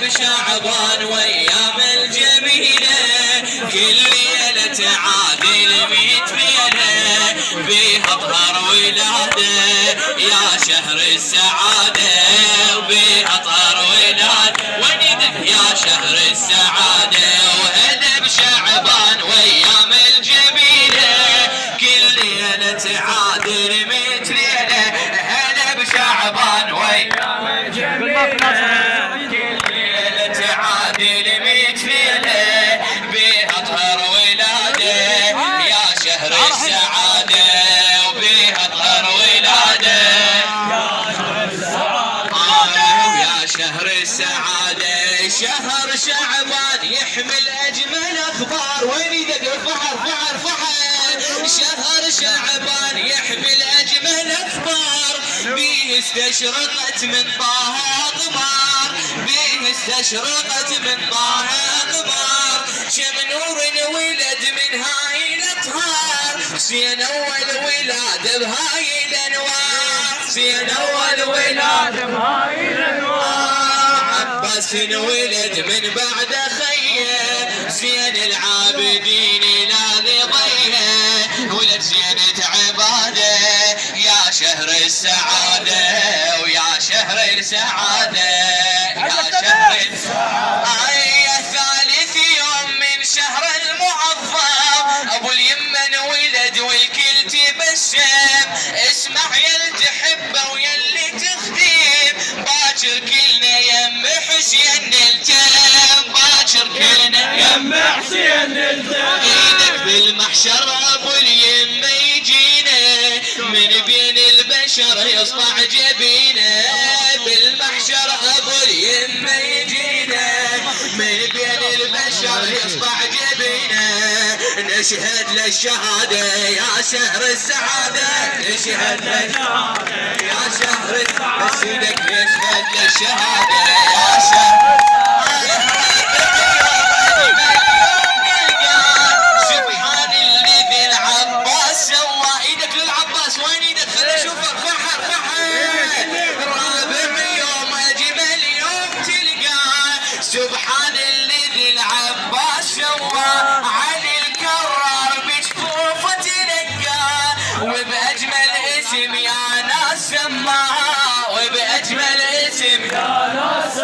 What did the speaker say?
بشعبان وايام الجميله كل ليله تعادل 100 ليله بيها اظهر ولاده يا شهر السعاده وبيها اظهر ولاده ونيدك يا شهر السعاده وهلا بشعبان وايام الجميله كل ليله تعادل 100 ليله هلا بشعبان وايام الجميله كل ليله تعادل 100 ليله بيها اظهر ولاده يا شهر السعاده وبيها اظهر ولاده يا شهر السعاده شهر شعبان يحمل اجمل اخبار وين يدق فحر شهر شعبان يحمل اجمل اخبار بيه استشرقت من طه اقمار بيه استشرقت من طه اقمار شم نور ولد من هاي الاطهار حسين اول ولاده بهاي الانوار حسين اول ولاده بهاي الانوار عباس ولد من بعد خيه زين العابدين لا ضيه ولد زينة عباده يا شهر السعاده ويا شهر السعاده يا شهر السعاده ثالث يوم من شهر المعظم ابو اليمن ولد والكل تبسم اسمع يا تحبه ويا اللي تخدم باكر كلنا يم حسين نلتم باكر كلنا يم حسين نلتم ايدك بالمحشر ابو اليمه يجينا من بين البشر يصطع جبينه بالمحشر ابو اليمه يجينا من بين البشر يصطع جبينه نشهد للشهاده يا شهر السعاده نشهد للشهاده يا شهر السعاده نشهد للشهاده يا شهر سبحان الذي العباس سوى ايدك للعباس وين ايدك خليني اشوفك فحر رابع يوم اجمل يوم تلقاه سبحان الذي العباس سوى علي الكرار بجفوفه تلقاه وباجمل اسم يا ناس سماه وباجمل اسم يا ناس